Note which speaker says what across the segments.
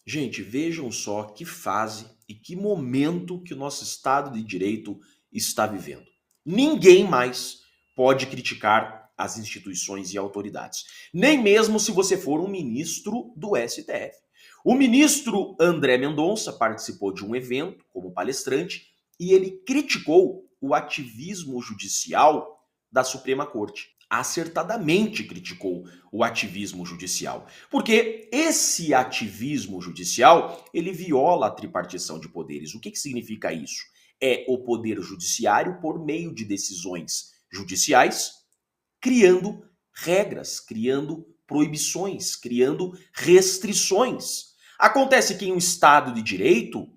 Speaker 1: Gente, vejam só que fase e que momento que o nosso Estado de Direito está vivendo. Ninguém mais pode criticar as instituições e autoridades, nem mesmo se você for um ministro do STF. O ministro André Mendonça participou de um evento como palestrante e ele criticou o ativismo judicial da Suprema Corte. Acertadamente criticou o ativismo judicial. Porque esse ativismo judicial, ele viola a tripartição de poderes. O que significa isso? É o poder judiciário, por meio de decisões judiciais, criando regras, criando proibições, criando restrições. Acontece que em um Estado de Direito,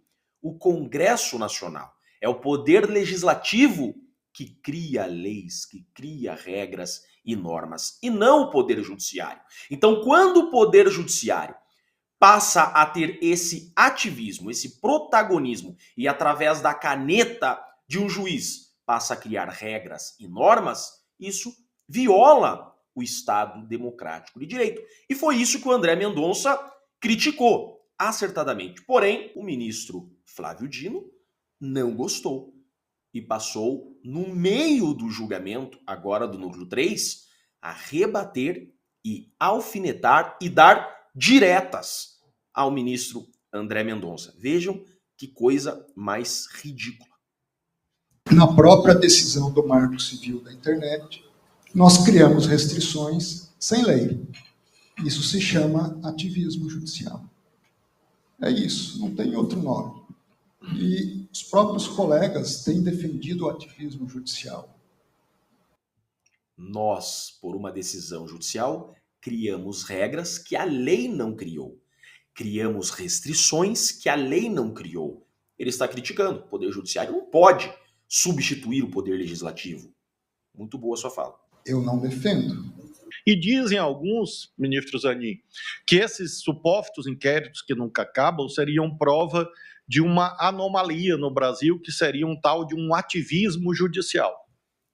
Speaker 1: o Congresso Nacional é o poder legislativo que cria leis, que cria regras e normas, e não o Poder Judiciário. Então, quando o Poder Judiciário passa a ter esse ativismo, esse protagonismo, e através da caneta de um juiz passa a criar regras e normas, isso viola o Estado democrático de direito. E foi isso que o André Mendonça criticou, acertadamente. Porém, o ministro Flávio Dino não gostou e passou, no meio do julgamento, agora do núcleo 3, a rebater e alfinetar e dar diretas ao ministro André Mendonça. Vejam que coisa mais ridícula.
Speaker 2: Na própria decisão do Marco Civil da Internet, nós criamos restrições sem lei. Isso se chama ativismo judicial. É isso, não tem outro nome. E os próprios colegas têm defendido o ativismo judicial.
Speaker 1: Nós, por uma decisão judicial, criamos regras que a lei não criou. Criamos restrições que a lei não criou. Ele está criticando. O Poder Judiciário não pode substituir o Poder Legislativo. Muito boa a sua fala.
Speaker 2: Eu não defendo.
Speaker 3: E dizem alguns, ministro Zanin, que esses supostos inquéritos que nunca acabam seriam prova de uma anomalia no Brasil, que seria um tal de um ativismo judicial.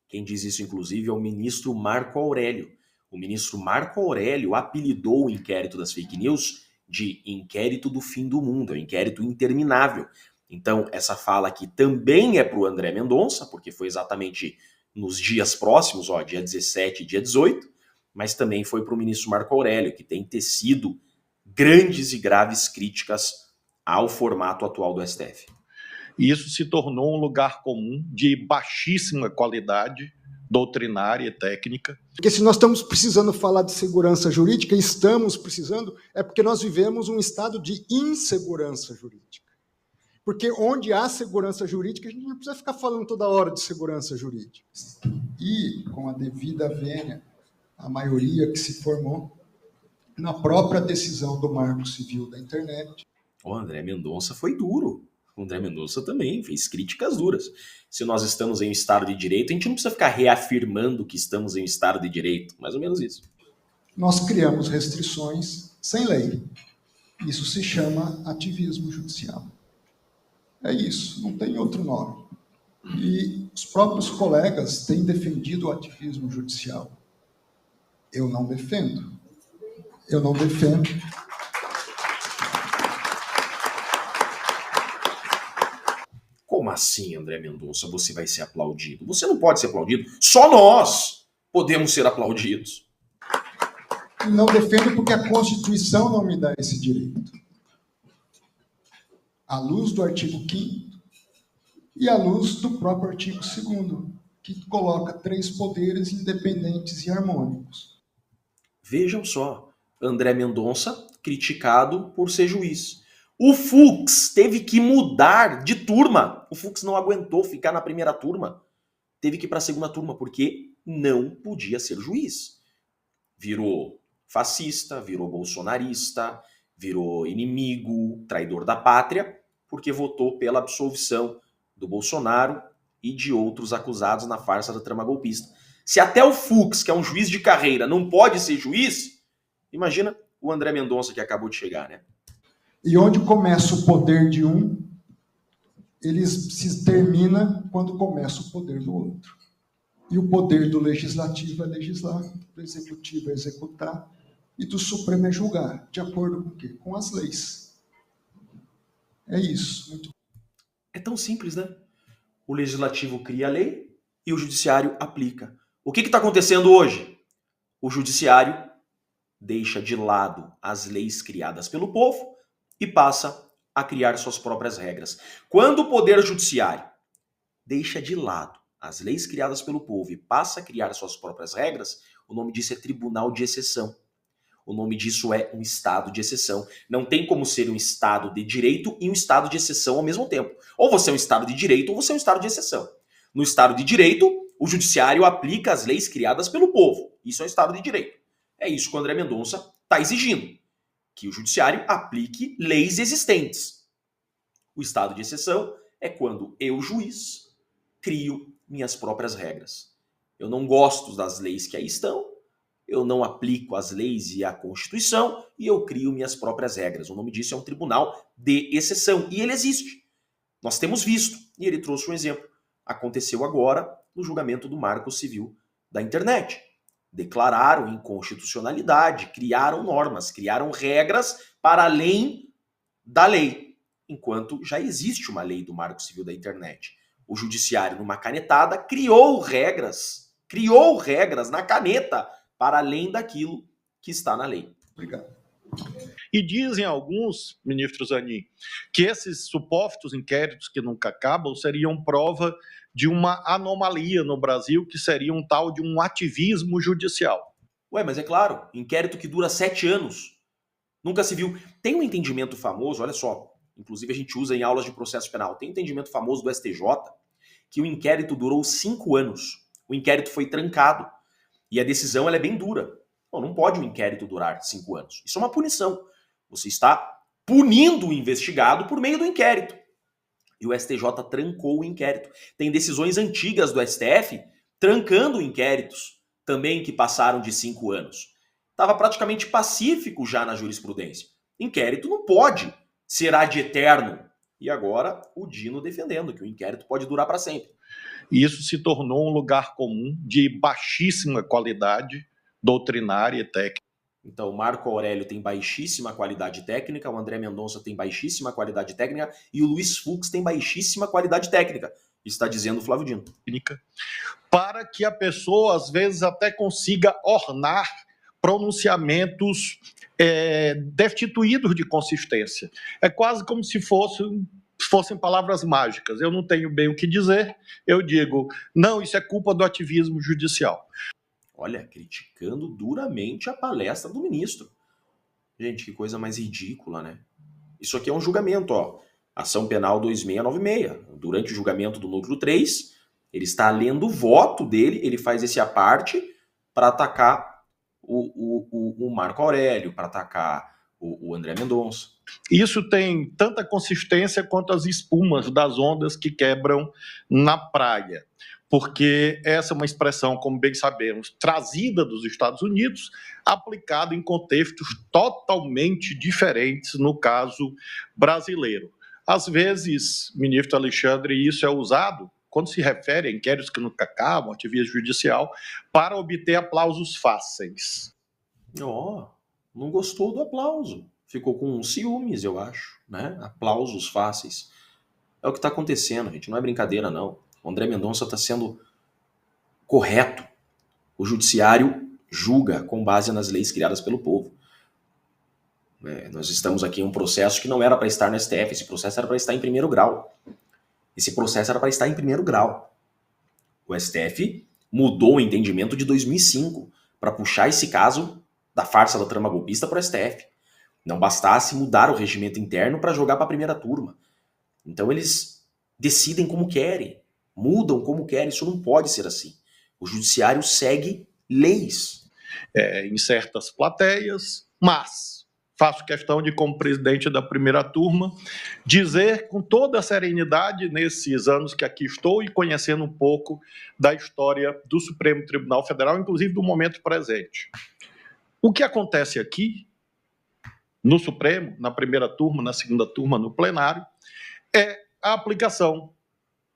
Speaker 1: Quem diz isso, inclusive, é o ministro Marco Aurélio. O ministro Marco Aurélio apelidou o inquérito das fake news de inquérito do fim do mundo, é um inquérito interminável. Então, essa fala aqui também é para o André Mendonça, porque foi exatamente nos dias próximos, dia 17 e dia 18, mas também foi para o ministro Marco Aurélio, que tem tecido grandes e graves críticas ao formato atual do STF.
Speaker 3: E isso se tornou um lugar comum de baixíssima qualidade doutrinária e técnica.
Speaker 2: Porque se nós estamos precisando falar de segurança jurídica, estamos precisando, é porque nós vivemos um estado de insegurança jurídica. Porque onde há segurança jurídica, a gente não precisa ficar falando toda hora de segurança jurídica. E, com a devida vênia, a maioria que se formou, na própria decisão do Marco Civil da Internet.
Speaker 1: O André Mendonça foi duro. O André Mendonça também fez críticas duras. Se nós estamos em um Estado de Direito, a gente não precisa ficar reafirmando que estamos em um Estado de Direito. Mais ou menos isso.
Speaker 2: Nós criamos restrições sem lei. Isso se chama ativismo judicial. É isso, não tem outro nome. E os próprios colegas têm defendido o ativismo judicial. Eu não defendo. Eu não defendo.
Speaker 1: Como assim, André Mendonça, você vai ser aplaudido? Você não pode ser aplaudido. Só nós podemos ser aplaudidos.
Speaker 2: E não defendo porque a Constituição não me dá esse direito. À luz do artigo 5º e à luz do próprio artigo 2º, que coloca 3 poderes independentes e harmônicos.
Speaker 1: Vejam só, André Mendonça criticado por ser juiz. O Fux teve que mudar de turma. O Fux não aguentou ficar na primeira turma. Teve que ir para a segunda turma porque não podia ser juiz. Virou fascista, virou bolsonarista, virou inimigo, traidor da pátria, porque votou pela absolvição do Bolsonaro e de outros acusados na farsa da trama golpista. Se até o Fux, que é um juiz de carreira, não pode ser juiz, imagina o André Mendonça que acabou de chegar, né?
Speaker 2: E onde começa o poder de um, ele se termina quando começa o poder do outro. E o poder do legislativo é legislar, do executivo é executar, e do Supremo é julgar. De acordo com o quê? Com as leis. É isso. Muito
Speaker 1: É tão simples, né? O legislativo cria a lei e o judiciário aplica. O que está acontecendo hoje? O judiciário deixa de lado as leis criadas pelo povo e passa a criar suas próprias regras. Quando o poder judiciário deixa de lado as leis criadas pelo povo e passa a criar suas próprias regras, o nome disso é tribunal de exceção. O nome disso é um estado de exceção. Não tem como ser um estado de direito e um estado de exceção ao mesmo tempo. Ou você é um estado de direito ou você é um estado de exceção. No estado de direito, o judiciário aplica as leis criadas pelo povo. Isso é um estado de direito. É isso que o André Mendonça está exigindo. Que o judiciário aplique leis existentes. O estado de exceção é quando eu, juiz, crio minhas próprias regras. Eu não gosto das leis que aí estão, eu não aplico as leis e a Constituição e eu crio minhas próprias regras. O nome disso é um tribunal de exceção e ele existe. Nós temos visto, e ele trouxe um exemplo. Aconteceu agora no julgamento do Marco Civil da internet. Declararam inconstitucionalidade, criaram normas, criaram regras para além da lei, enquanto já existe uma lei do Marco Civil da internet. O judiciário, numa canetada, criou regras na caneta para além daquilo que está na lei.
Speaker 2: obrigado.
Speaker 3: E dizem alguns, ministro Zanin, que esses supostos inquéritos que nunca acabam seriam prova de uma anomalia no Brasil, que seria um tal de um ativismo judicial.
Speaker 1: Ué, mas é claro, inquérito que dura 7 anos. Nunca se viu. Tem um entendimento famoso, olha só, inclusive a gente usa em aulas de processo penal, tem um entendimento famoso do STJ que o inquérito durou 5 anos. O inquérito foi trancado. E a decisão ela é bem dura. Não pode um inquérito durar 5 anos. Isso é uma punição. Você está punindo o investigado por meio do inquérito. E o STJ trancou o inquérito. Tem decisões antigas do STF trancando inquéritos, também que passaram de 5 anos. Estava praticamente pacífico já na jurisprudência. Inquérito não pode ser ad eterno. E agora o Dino defendendo que o inquérito pode durar para sempre.
Speaker 3: E isso se tornou um lugar comum de baixíssima qualidade doutrinária e técnica.
Speaker 1: Então, o Marco Aurélio tem baixíssima qualidade técnica, o André Mendonça tem baixíssima qualidade técnica e o Luiz Fux tem baixíssima qualidade técnica. Está dizendo o Flávio Dino.
Speaker 3: Para que a pessoa, às vezes, até consiga ornar pronunciamentos destituídos de consistência. É quase como se fossem palavras mágicas. Eu não tenho bem o que dizer, eu digo, não, isso é culpa do ativismo judicial.
Speaker 1: Olha, criticando duramente a palestra do ministro. Gente, que coisa mais ridícula, né? Isso aqui é um julgamento, ó. Ação Penal 2696. Durante o julgamento do núcleo 3, ele está lendo o voto dele, ele faz esse aparte para atacar o Marco Aurélio, para atacar o André Mendonça.
Speaker 3: Isso tem tanta consistência quanto as espumas das ondas que quebram na praia. Porque essa é uma expressão, como bem sabemos, trazida dos Estados Unidos, aplicada em contextos totalmente diferentes no caso brasileiro. Às vezes, ministro Alexandre, isso é usado, quando se refere a inquéritos que nunca acabam, ativismo judicial, para obter aplausos fáceis.
Speaker 1: Não gostou do aplauso. Ficou com ciúmes, eu acho, né? Aplausos fáceis. É o que está acontecendo, gente. Não é brincadeira, não. O André Mendonça está sendo correto. O judiciário julga com base nas leis criadas pelo povo. Nós estamos aqui em um processo que não era para estar no STF. Esse processo era para estar em primeiro grau. O STF mudou o entendimento de 2005 para puxar esse caso da farsa da trama golpista para o STF. Não bastasse mudar o regimento interno para jogar para a primeira turma. Então eles decidem como querem. Mudam como querem, isso não pode ser assim. O judiciário segue leis.
Speaker 3: Em certas plateias, mas faço questão de, como presidente da primeira turma, dizer com toda a serenidade nesses anos que aqui estou e conhecendo um pouco da história do Supremo Tribunal Federal, inclusive do momento presente. O que acontece aqui, no Supremo, na primeira turma, na segunda turma, no plenário, é a aplicação,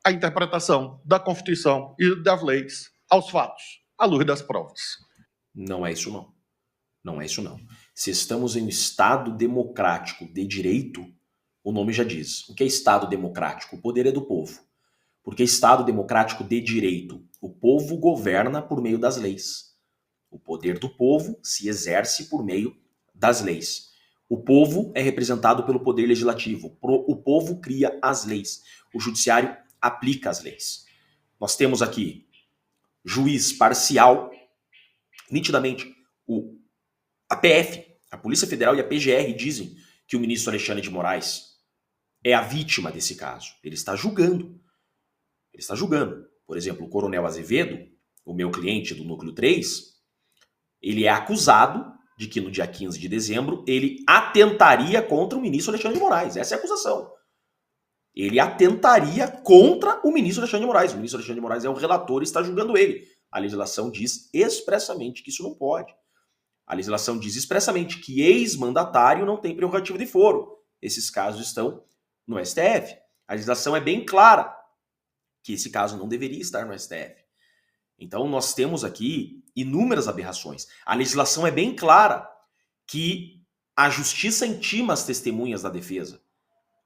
Speaker 3: a interpretação da Constituição e das leis aos fatos, à luz das provas.
Speaker 1: Não é isso, não. Se estamos em um Estado democrático de direito, O nome já diz. O que é Estado democrático? O poder é do povo. Porque Estado democrático de direito. O povo governa por meio das leis. O poder do povo se exerce por meio das leis. O povo é representado pelo poder legislativo. O povo cria as leis. O judiciário aplica as leis. Nós temos aqui juiz parcial, nitidamente. A PF, a Polícia Federal e a PGR dizem que o ministro Alexandre de Moraes é a vítima desse caso. Ele está julgando. Ele está julgando. Por exemplo, o Coronel Azevedo, o meu cliente do Núcleo 3, ele é acusado de que no dia 15 de dezembro ele atentaria contra o ministro Alexandre de Moraes. Essa é a acusação. Ele atentaria contra o ministro Alexandre de Moraes. O ministro Alexandre de Moraes é o relator e está julgando ele. A legislação diz expressamente que isso não pode. A legislação diz expressamente que ex-mandatário não tem prerrogativa de foro. Esses casos estão no STF. A legislação é bem clara que esse caso não deveria estar no STF. Então nós temos aqui inúmeras aberrações. A legislação é bem clara que a justiça intima as testemunhas da defesa.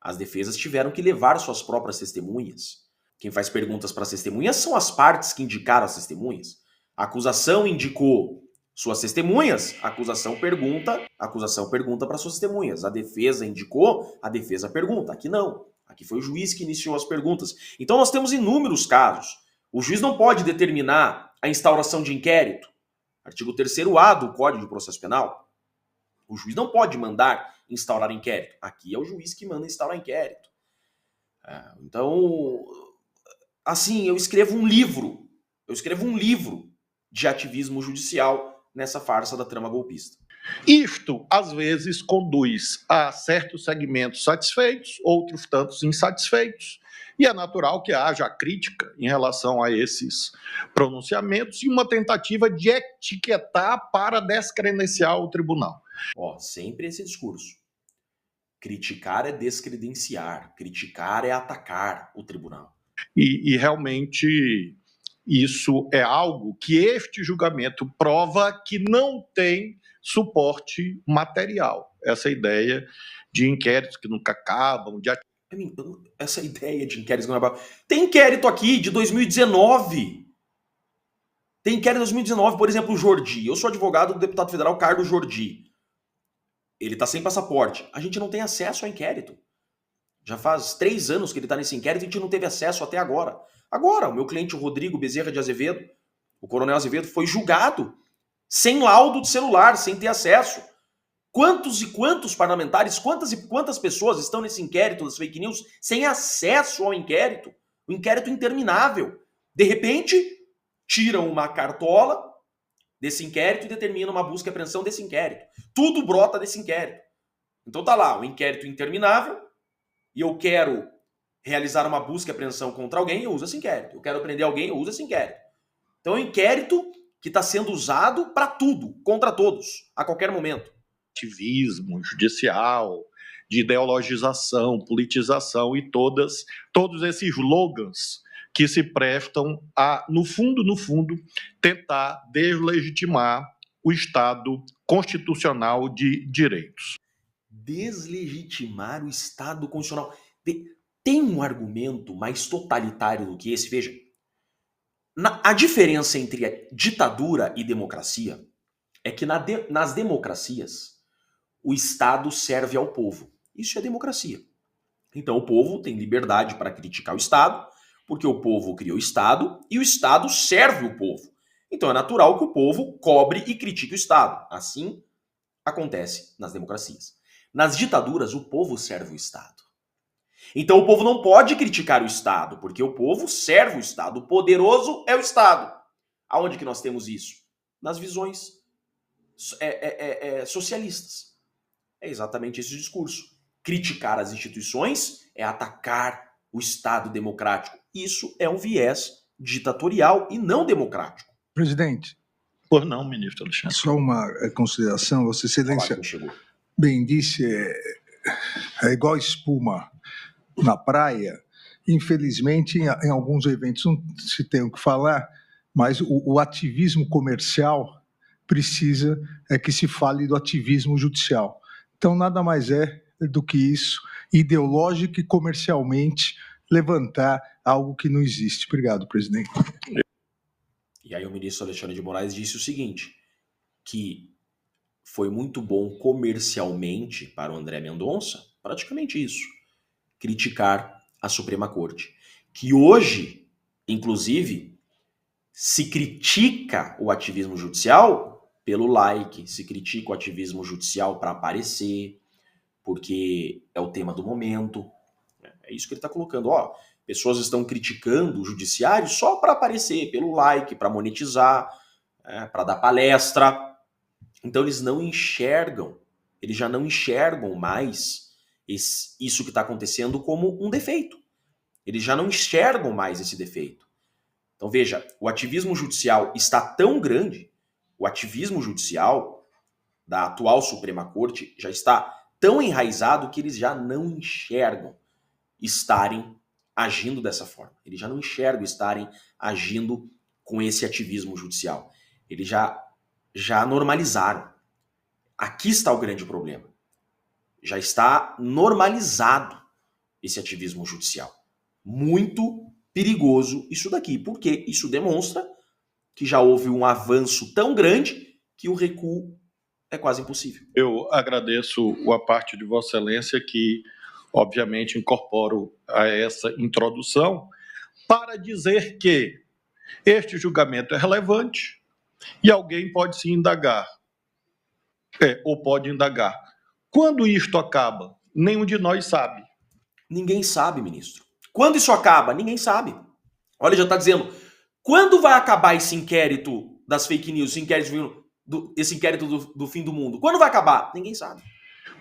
Speaker 1: As defesas tiveram que levar suas próprias testemunhas. Quem faz perguntas para as testemunhas são as partes que indicaram as testemunhas. A acusação indicou suas testemunhas, a acusação pergunta para suas testemunhas. A defesa indicou, a defesa pergunta. Aqui não. Aqui foi o juiz que iniciou as perguntas. Então nós temos inúmeros casos. O juiz não pode determinar a instauração de inquérito. Artigo 3º-A do Código de Processo Penal. O juiz não pode mandar instaurar inquérito. Aqui é o juiz que manda instaurar inquérito. Então, assim, eu escrevo um livro de ativismo judicial nessa farsa da trama golpista.
Speaker 3: Isto, às vezes, conduz a certos segmentos satisfeitos, outros tantos insatisfeitos. E é natural que haja crítica em relação a esses pronunciamentos e uma tentativa de etiquetar para descredenciar o tribunal.
Speaker 1: Sempre esse discurso. Criticar é descredenciar, criticar é atacar o tribunal.
Speaker 3: E realmente isso é algo que este julgamento prova que não tem suporte material. Essa ideia de inquéritos que nunca acabam,
Speaker 1: essa ideia de inquéritos que não acabam. Tem inquérito aqui de 2019. Tem inquérito de 2019, por exemplo, o Jordi. Eu sou advogado do deputado federal Carlos Jordi. Ele está sem passaporte. A gente não tem acesso ao inquérito. Já faz 3 anos que ele está nesse inquérito e a gente não teve acesso até agora. Agora, o meu cliente Rodrigo Bezerra de Azevedo, o Coronel Azevedo, foi julgado sem laudo de celular, sem ter acesso. Quantos e quantos parlamentares, quantas e quantas pessoas estão nesse inquérito das fake news sem acesso ao inquérito? Um inquérito interminável. De repente, tiram uma cartola desse inquérito e determinam uma busca e apreensão desse inquérito. Tudo brota desse inquérito. Então tá lá, um inquérito interminável, e eu quero realizar uma busca e apreensão contra alguém, eu uso esse inquérito. Eu quero prender alguém, eu uso esse inquérito. Então é um inquérito que está sendo usado para tudo, contra todos, a qualquer momento.
Speaker 3: Ativismo judicial, de ideologização, politização e todos esses slogans que se prestam a, no fundo, tentar deslegitimar o Estado constitucional de direitos.
Speaker 1: Deslegitimar o Estado constitucional. Tem um argumento mais totalitário do que esse? Veja, a diferença entre a ditadura e democracia é que nas democracias o Estado serve ao povo. Isso é democracia. Então o povo tem liberdade para criticar o Estado, porque o povo criou o Estado e o Estado serve o povo. Então é natural que o povo cobre e critique o Estado. Assim acontece nas democracias. Nas ditaduras, o povo serve o Estado. Então o povo não pode criticar o Estado, porque o povo serve o Estado. O poderoso é o Estado. Aonde que nós temos isso? Nas visões socialistas. É exatamente esse o discurso. Criticar as instituições é atacar o Estado democrático. Isso é um viés ditatorial e não democrático.
Speaker 4: Presidente.
Speaker 3: Pois não, ministro Alexandre.
Speaker 4: Só uma consideração, Vossa Excelência bem disse, é igual espuma na praia. Infelizmente, em alguns eventos não se tem o que falar, mas o ativismo comercial precisa que se fale do ativismo judicial. Então, nada mais é do que isso. ideológica e comercialmente levantar algo que não existe. Obrigado, presidente.
Speaker 1: E aí o ministro Alexandre de Moraes disse o seguinte, que foi muito bom comercialmente para o André Mendonça, praticamente isso, criticar a Suprema Corte. Que hoje, inclusive, se critica o ativismo judicial pelo like, se critica o ativismo judicial para aparecer, porque é o tema do momento. É isso que ele está colocando. Ó, pessoas estão criticando o judiciário só para aparecer, pelo like, para monetizar, para dar palestra. Então eles não enxergam, eles já não enxergam mais isso que está acontecendo como um defeito. Eles já não enxergam mais esse defeito. Então veja, o ativismo judicial está tão grande, o ativismo judicial da atual Suprema Corte já está tão enraizado que eles já não enxergam estarem agindo dessa forma. Eles já não enxergam estarem agindo com esse ativismo judicial. Eles já normalizaram. Aqui está o grande problema. Já está normalizado esse ativismo judicial. Muito perigoso isso daqui, porque isso demonstra que já houve um avanço tão grande que o recuo é quase impossível.
Speaker 3: Eu agradeço a parte de Vossa Excelência que, obviamente, incorporo a essa introdução para dizer que este julgamento é relevante e alguém pode se indagar, ou pode indagar. Quando isto acaba? Nenhum de nós sabe.
Speaker 1: Ninguém sabe, ministro. Quando isso acaba? Ninguém sabe. Olha, já está dizendo, quando vai acabar esse inquérito das fake news, esse inquérito do fim do mundo? Quando vai acabar? Ninguém sabe.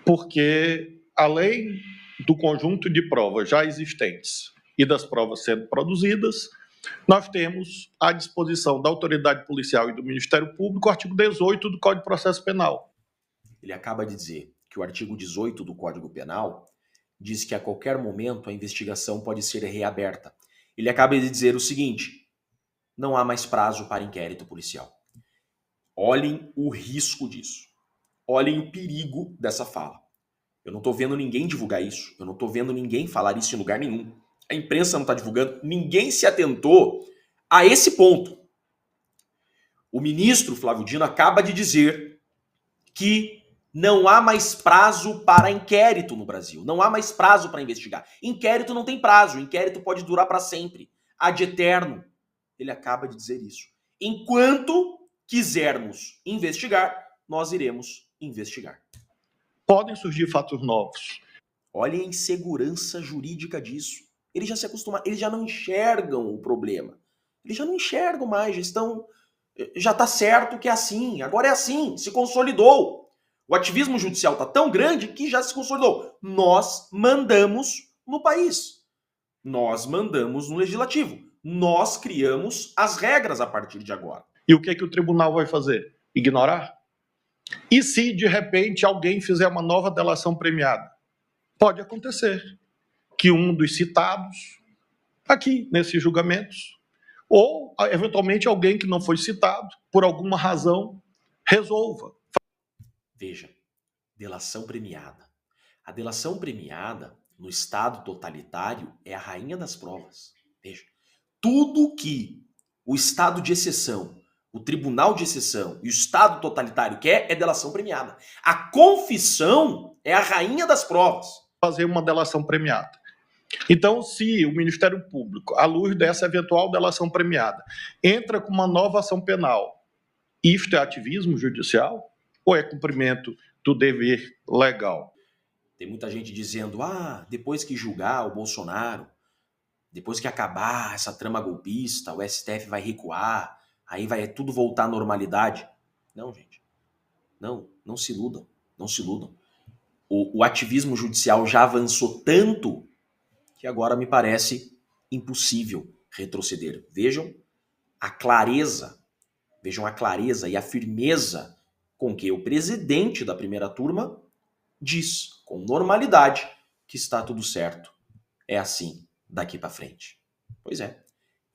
Speaker 3: Porque, além do conjunto de provas já existentes e das provas sendo produzidas, nós temos à disposição da autoridade policial e do Ministério Público o artigo 18 do Código de Processo Penal.
Speaker 1: Ele acaba de dizer que o artigo 18 do Código Penal diz que a qualquer momento a investigação pode ser reaberta. Ele acaba de dizer o seguinte, não há mais prazo para inquérito policial. Olhem o risco disso. Olhem o perigo dessa fala. Eu não estou vendo ninguém divulgar isso. Eu não estou vendo ninguém falar isso em lugar nenhum. A imprensa não está divulgando. Ninguém se atentou a esse ponto. O ministro Flávio Dino acaba de dizer que não há mais prazo para inquérito no Brasil. Não há mais prazo para investigar. Inquérito não tem prazo. Inquérito pode durar para sempre. Ad eterno. Ele acaba de dizer isso. Enquanto quisermos investigar, nós iremos investigar.
Speaker 3: Podem surgir fatos novos.
Speaker 1: Olha a insegurança jurídica disso. Eles já se acostumaram, eles já não enxergam o problema. Eles já não enxergam mais, já está certo que é assim, agora é assim, se consolidou. O ativismo judicial está tão grande que já se consolidou. Nós mandamos no país. Nós mandamos no legislativo. Nós criamos as regras a partir de agora.
Speaker 3: E o que é que o tribunal vai fazer? Ignorar? E se, de repente, alguém fizer uma nova delação premiada? Pode acontecer que um dos citados aqui, nesses julgamentos, ou, eventualmente, alguém que não foi citado, por alguma razão, resolva.
Speaker 1: Veja, delação premiada. A delação premiada, no Estado totalitário, é a rainha das provas. Veja, tudo que o Estado de exceção, o Tribunal de Exceção e o Estado totalitário quer é delação premiada. A confissão é a rainha das provas.
Speaker 3: Fazer uma delação premiada. Então, se o Ministério Público, à luz dessa eventual delação premiada, entra com uma nova ação penal, isto é ativismo judicial ou é cumprimento do dever legal?
Speaker 1: Tem muita gente dizendo, depois que julgar o Bolsonaro, depois que acabar essa trama golpista, o STF vai recuar, aí vai tudo voltar à normalidade. Não, gente. Não se iludam. Não se iludam. O ativismo judicial já avançou tanto que agora me parece impossível retroceder. Vejam a clareza e a firmeza com que o presidente da primeira turma diz, com normalidade, que está tudo certo. É assim daqui para frente. Pois é.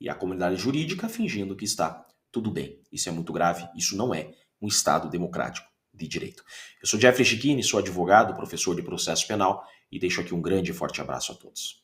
Speaker 1: E a comunidade jurídica fingindo que está tudo bem. Isso é muito grave. Isso não é um Estado democrático de direito. Eu sou Jeffrey Chiquini, sou advogado, professor de processo penal e deixo aqui um grande e forte abraço a todos.